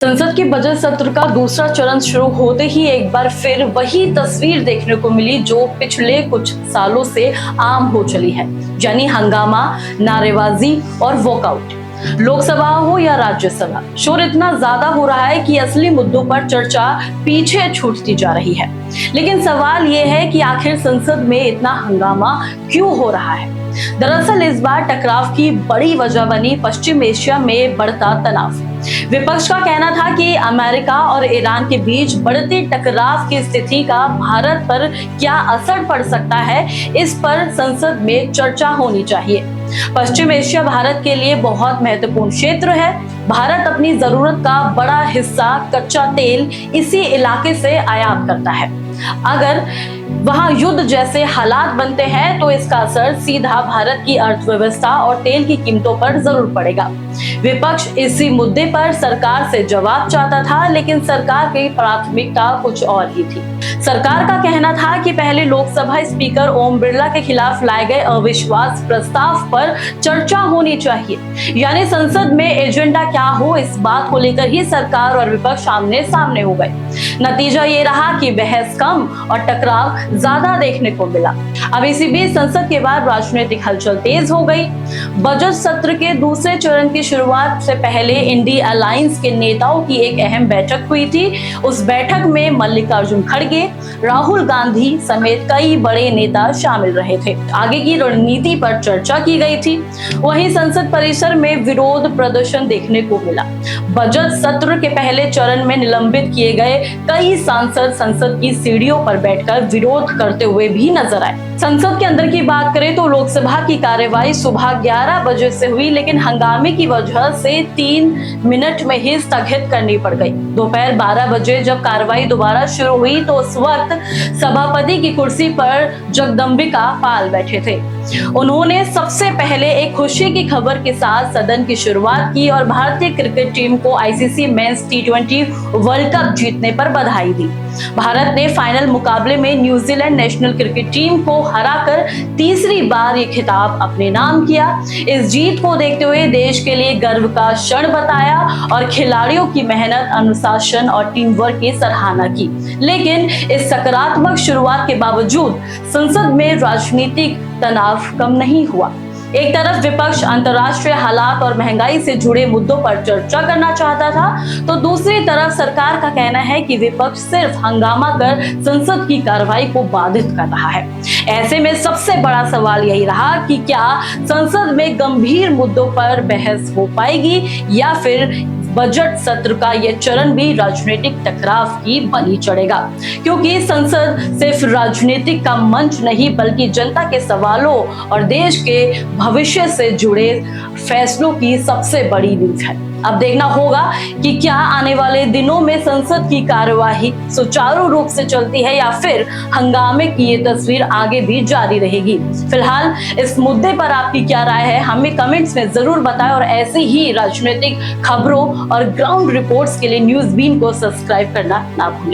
संसद के बजट सत्र का दूसरा चरण शुरू होते ही एक बार फिर वही तस्वीर देखने को मिली जो पिछले कुछ सालों से आम हो चली है, यानी हंगामा, नारेबाजी और वॉकआउट। लोकसभा हो या राज्यसभा, शोर इतना ज्यादा हो रहा है कि असली मुद्दों पर चर्चा पीछे छूटती जा रही है। लेकिन सवाल ये है कि आखिर संसद में इतना हंगामा क्यों हो रहा है? दरअसल इस बार टकराव की बड़ी वजह बनी पश्चिम एशिया में बढ़ता तनाव। विपक्ष का कहना था कि अमेरिका और ईरान के बीच बढ़ते टकराव की स्थिति का भारत पर क्या असर पड़ सकता है, इस पर संसद में चर्चा होनी चाहिए। पश्चिम एशिया भारत के लिए बहुत महत्वपूर्ण क्षेत्र है। भारत अपनी जरूरत का बड़ा हिस्सा कच्चा तेल इसी इलाके से आयात करता है। अगर वहां युद्ध जैसे हालात बनते हैं तो इसका असर सीधा भारत की अर्थव्यवस्था और तेल की कीमतों पर जरूर पड़ेगा। विपक्ष इसी मुद्दे पर सरकार से जवाब चाहता था, लेकिन सरकार की प्राथमिकता कुछ और ही थी। सरकार का कहना था कि पहले लोकसभा स्पीकर ओम बिरला के खिलाफ लाए गए अविश्वास प्रस्ताव पर चर्चा होनी चाहिए, यानी संसद में एजेंडा क्या हो, इस बात को लेकर ही सरकार और विपक्ष आमने सामने हो गए। नतीजा ये रहा कि बहस कम और टकराव ज्यादा देखने को मिला। अब इसी बीच संसद के बाद राजनीतिक हलचल तेज हो गई। बजट सत्र के दूसरे चरण की शुरुआत से पहले इंडी अलायंस के नेताओं की एक अहम बैठक हुई थी। उस बैठक में मल्लिकार्जुन खड़गे, राहुल गांधी समेत कई बड़े नेता शामिल रहे थे। आगे की रणनीति पर चर्चा की गई थी। वहीं संसद परिसर में विरोध प्रदर्शन देखने को मिला। बजट सत्र के पहले चरण में निलंबित किए गए कई सांसद संसद की सीढ़ियों पर बैठकर विरोध करते हुए भी नजर आए। संसद के अंदर की बात करें तो लोकसभा की कार्यवाही सुबह 11 बजे से हुई, लेकिन हंगामे की वजह से 3 मिनट में ही स्थगित करनी पड़ गई। दोपहर 12 बजे जब कार्रवाई दोबारा शुरू हुई तो उस वक्त सभापति की कुर्सी पर जगदंबिका पाल बैठे थे। उन्होंने सबसे पहले एक खुशी की खबर के साथ सदन की शुरुआत की और भारतीय क्रिकेट टीम को ICC men's T20 world cup जीतने पर बधाई दी। भारत ने फाइनल मुकाबले में न्यूजीलैंड नेशनल क्रिकेट टीम को हराकर तीसरी बार ये खिताब अपने नाम किया। इस जीत को देखते हुए देश के लिए गर्व का क्षण बताया और खिलाड़ियों की मेहनत, अनुशासन और टीम वर्क की सराहना की। लेकिन इस सकारात्मक शुरुआत के बावजूद संसद में राजनीतिक तनाव कम नहीं हुआ। एक तरफ विपक्ष अंतर्राष्ट्रीय हालात और महंगाई से जुड़े मुद्दों पर चर्चा करना चाहता था, तो दूसरी तरफ सरकार का कहना है कि विपक्ष सिर्फ हंगामा कर संसद की कार्रवाई को बाधित कर रहा है। ऐसे में सबसे बड़ा सवाल यही रहा कि क्या संसद में गंभीर मुद्दों पर बहस हो पाएगी या फिर बजट सत्र का यह चरण भी राजनीतिक टकराव की बलि चढ़ेगा, क्योंकि संसद सिर्फ राजनीतिक का मंच नहीं बल्कि जनता के सवालों और देश के भविष्य से जुड़े फैसलों की सबसे बड़ी नींव है। अब देखना होगा कि क्या आने वाले दिनों में संसद की कार्यवाही सुचारू रूप से चलती है या फिर हंगामे की ये तस्वीर आगे भी जारी रहेगी। फिलहाल इस मुद्दे पर आपकी क्या राय है, हमें कमेंट्स में जरूर बताएं और ऐसे ही राजनीतिक खबरों और ग्राउंड रिपोर्ट्स के लिए न्यूज़ बीन को सब्सक्राइब करना ना भूलें।